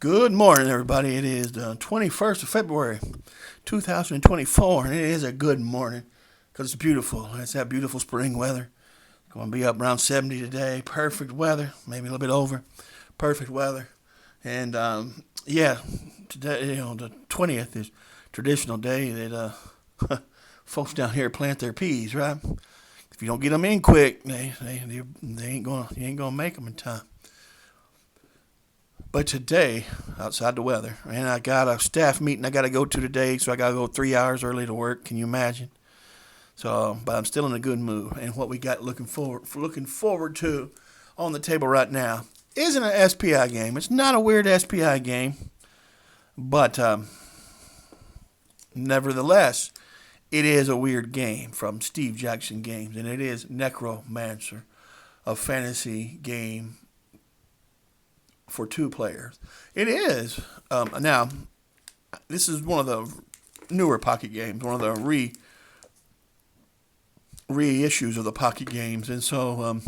Good morning, everybody. It is the 21st of February, 2024, and it is a good morning because it's beautiful. It's that beautiful spring weather. Going to be up around 70 today. Perfect weather, maybe a little bit over. Perfect weather. And, yeah, today, the 20th is traditional day that folks down here plant their peas, right? If you don't get them in quick, they ain't gonna make them in time. But today, outside the weather, and I got a staff meeting I got to go to today, so I got to go 3 hours early to work. Can you imagine? So, but I'm still in a good mood. And what we got looking forward to on the table right now isn't an SPI game. It's not a weird SPI game, but nevertheless, it is a weird game from Steve Jackson Games, and it is Necromancer, a fantasy game for 2 players. It is. Now, this is one of the newer pocket games, one of the reissues of the pocket games. And so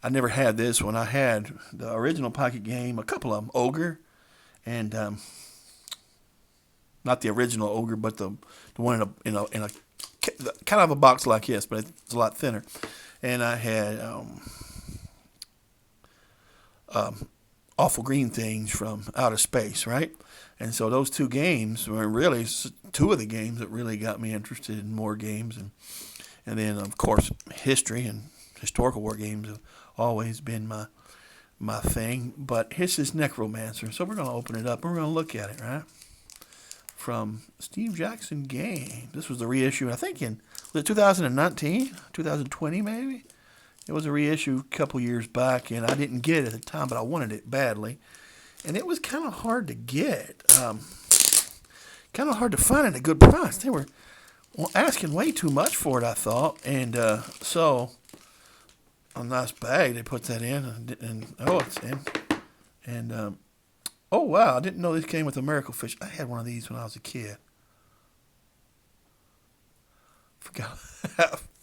I never had this one. I had the original pocket game, a couple of them, Ogre, and not the original Ogre, but the one in a kind of a box like this, but it's a lot thinner. And I had Awful Green Things from Outer Space, right? And so those 2 games were really 2 of the games that really got me interested in more games. And then, of course, history and historical war games have always been my thing. But here's this Necromancer. So we're going to open it up and we're going to look at it, right? From Steve Jackson Games. This was the reissue, I think, was it 2019? 2020, maybe? It was a reissue a couple years back, and I didn't get it at the time, but I wanted it badly. And it was kind of hard to get. Kind of hard to find at a good price. They were asking way too much for it, I thought. And so, a nice bag, they put that in. And it's in. And, oh, wow, I didn't know this came with a Miracle Fish. I had one of these when I was a kid. Forgot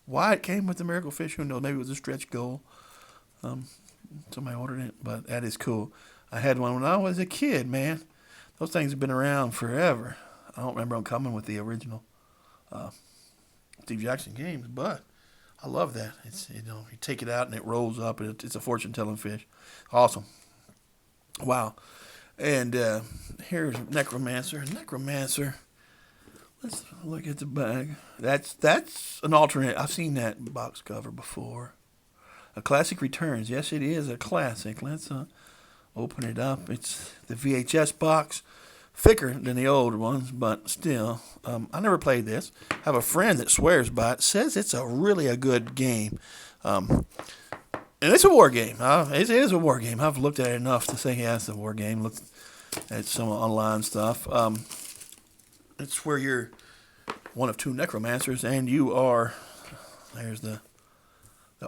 why it came with the Miracle Fish. Who knows? Maybe it was a stretch goal. Somebody ordered it, but that is cool. I had one when I was a kid, man. Those things have been around forever. I don't remember them coming with the original Steve Jackson Games, but I love that. It's you take it out and it rolls up, and it's a fortune-telling fish. Awesome. Wow. And here's Necromancer. Necromancer. Let's look at the bag. That's an alternate. I've seen that box cover before. A classic returns. Yes, it is a classic. Let's open it up. It's the VHS box. Thicker than the older ones, but still. I never played this. I have a friend that swears by it. Says it's really a good game. And it's a war game. It is a war game. I've looked at it enough to say, yeah, it's a war game. Looked at some online stuff. It's where you're one of 2 necromancers, and you are, there's the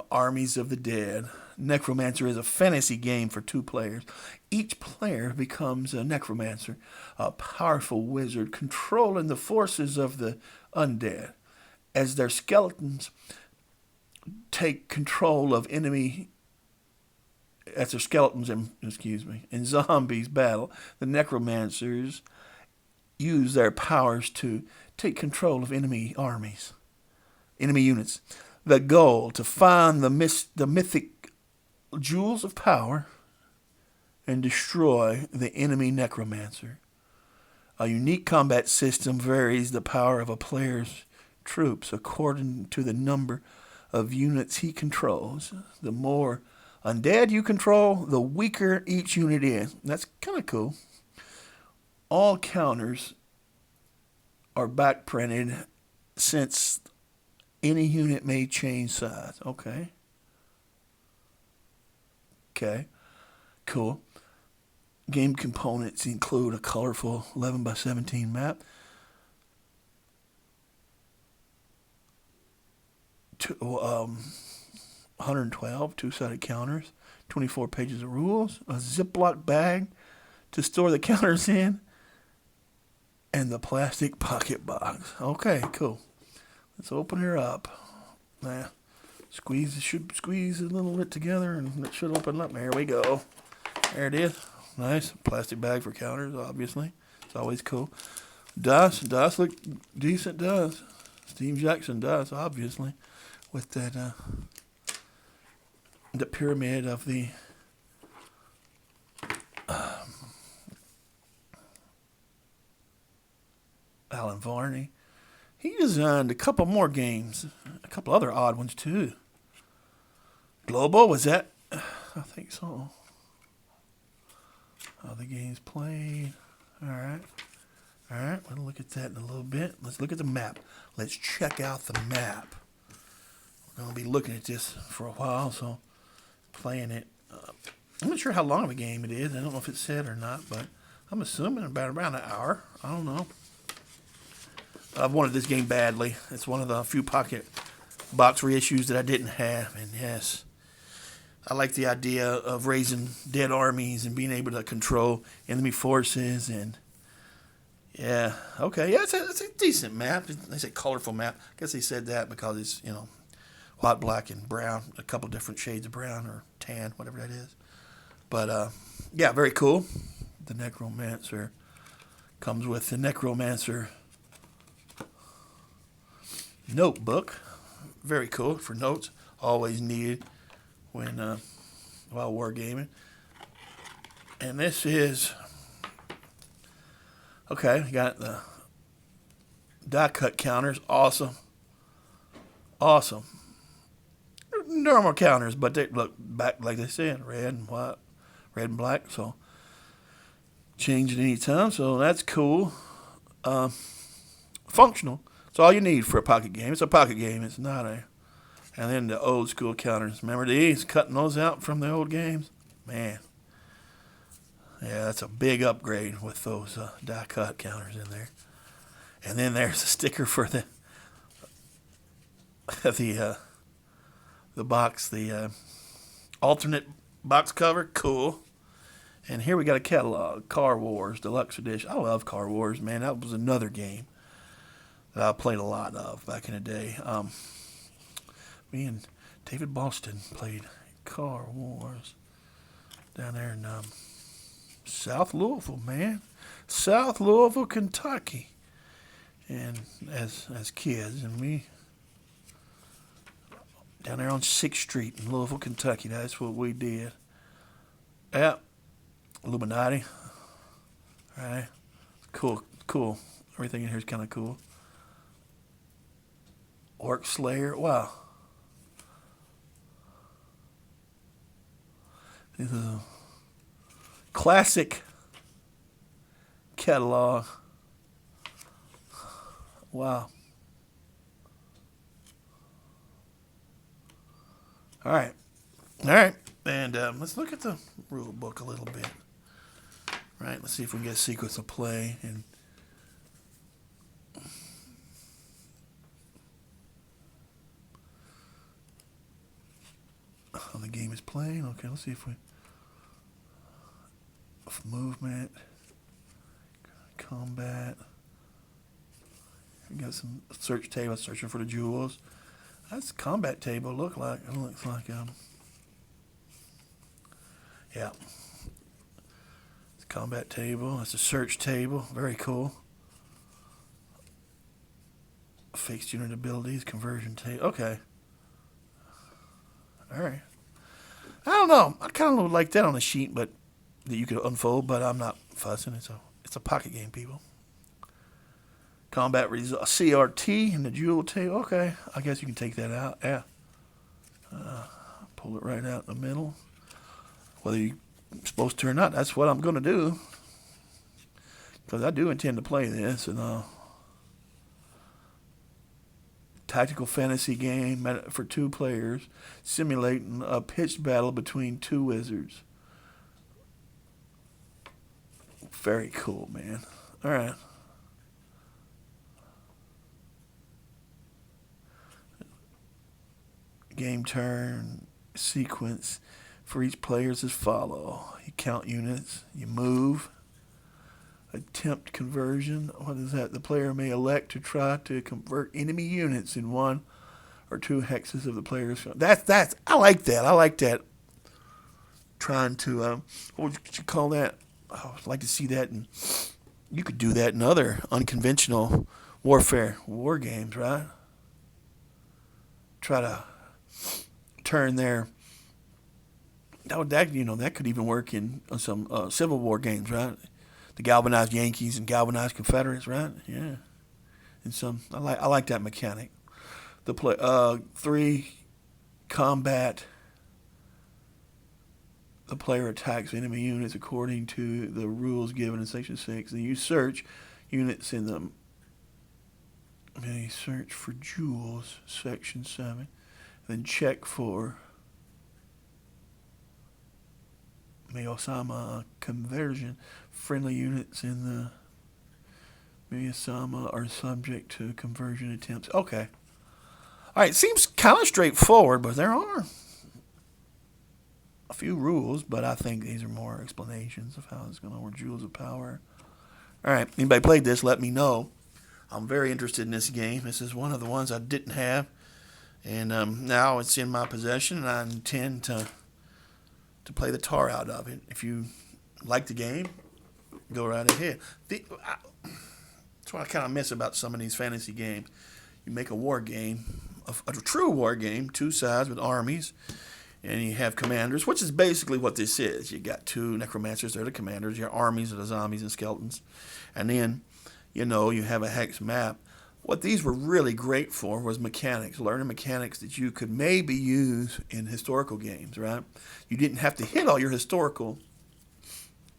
armies of the dead. Necromancer is a fantasy game for 2 players. Each player becomes a necromancer, a powerful wizard controlling the forces of the undead. As their skeletons take control of enemy, as their skeletons and zombies battle, the necromancers use their powers to take control of enemy armies, enemy units. The goal, to find the mythic jewels of power and destroy the enemy necromancer. A unique combat system varies the power of a player's troops according to the number of units he controls. The more undead you control, the weaker each unit is. That's kind of cool. All counters are back printed since any unit may change size. Okay. Cool. Game components include a colorful 11 by 17 map, 112 2-sided counters, 24 pages of rules, a Ziploc bag to store the counters in, and the plastic pocket box. Okay, cool. Let's open her up. Should squeeze a little bit together, and it should open up. There we go. There it is. Nice. Plastic bag for counters, obviously. It's always cool. Does look decent, does. Steve Jackson does, obviously. With that, the pyramid of the Alan Varney. He designed a couple more games. A couple other odd ones, too. Global, was that? I think so. Other games played. All right. We'll look at that in a little bit. Let's look at the map. Let's check out the map. We're going to be looking at this for a while, so playing it. I'm not sure how long of a game it is. I don't know if it's said or not, but I'm assuming about around an hour. I don't know. I've wanted this game badly. It's one of the few pocket box reissues that I didn't have, and yes, I like the idea of raising dead armies and being able to control enemy forces. And yeah, okay, yeah, it's a decent map. They say colorful map. I guess they said that because it's, white, black, and brown, a couple different shades of brown or tan, whatever that is. But yeah, very cool. The Necromancer comes with the Necromancer notebook. Very cool for notes. Always needed when while wargaming. And this is okay. You got the die cut counters. Awesome. Normal counters, but they look back like they said, red and white, red and black. So change it anytime. So that's cool. Functional. It's all you need for a pocket game. It's a pocket game. It's not a. And then the old school counters. Remember these? Cutting those out from the old games? Man. Yeah, that's a big upgrade with those die cut counters in there. And then there's a sticker for the box, the alternate box cover. Cool. And here we got a catalog. Car Wars Deluxe Edition. I love Car Wars, man. That was another game that I played a lot of back in the day. Me and David Boston played Car Wars down there in South Louisville, man. South Louisville, Kentucky. And as kids, and we down there on 6th Street in Louisville, Kentucky. That's what we did. Yeah. Illuminati. All right. Cool. Everything in here is kind of cool. Orc Slayer. Wow. This is a classic catalog. Wow. All right. And let's look at the rule book a little bit. Right. Let's see if we can get a sequence of play and. The game is playing. Okay, let's see if we movement, combat. We got some search table. Searching for the jewels. That's the combat table. It looks like yeah. It's a combat table. That's a search table. Very cool. Fixed unit abilities, conversion table. Okay. All right. I don't know. I kind of like that on a sheet, but that you could unfold. But I'm not fussing. It's a pocket game, people. Combat result, CRT and the jewel table. Okay, I guess you can take that out. Yeah. Pull it right out in the middle. Whether you're supposed to or not, that's what I'm going to do. Because I do intend to play this. And tactical fantasy game for 2 players, simulating a pitched battle between 2 wizards. Very cool, man. All right. Game turn sequence for each player is as follow. You count units, you move, attempt conversion. What is that? The player may elect to try to convert enemy units in 1 or 2 hexes of the player's. I like that. Trying to what would you call that? I would like to see that, and you could do that in other unconventional warfare war games, right? Try to turn their that could even work in some Civil War games, right? The galvanized Yankees and galvanized Confederates, right? Yeah, and some I like that mechanic. The play 3 combat. The player attacks enemy units according to the rules given in Section 6. Then you search units in the search for jewels, Section 7. Then check for Miyosama conversion. Friendly units in the Miyosama are subject to conversion attempts. Okay. All right, seems kind of straightforward, but there are a few rules, but I think these are more explanations of how it's going to work. Jewels of Power. All right, anybody played this, let me know. I'm very interested in this game. This is one of the ones I didn't have, and now it's in my possession, and I intend to play the tar out of it. If you like the game, go right ahead. That's what I kind of miss about some of these fantasy games. You make a war game, a true war game, 2 sides with armies, and you have commanders, which is basically what this is. You got 2 necromancers, they're the commanders. Your armies are the zombies and skeletons. And then, you have a hex map. What these were really great for was mechanics, learning mechanics that you could maybe use in historical games, right? You didn't have to hit all your the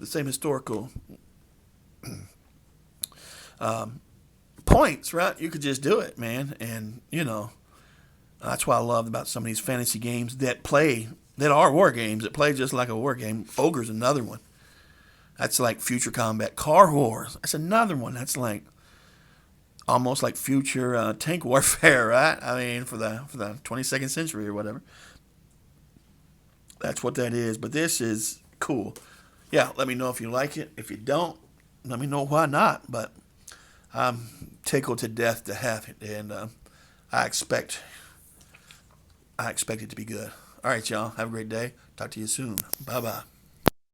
same historical points, right? You could just do it, man. And, that's what I love about some of these fantasy games that are war games, that play just like a war game. Ogre's another one. That's like Future Combat. Car Wars, that's another one. That's like almost like future tank warfare, right? I mean, for the 22nd century or whatever. That's what that is. But this is cool. Yeah, let me know if you like it. If you don't, let me know why not. But I'm tickled to death to have it, and I expect it to be good. All right, y'all. Have a great day. Talk to you soon. Bye-bye.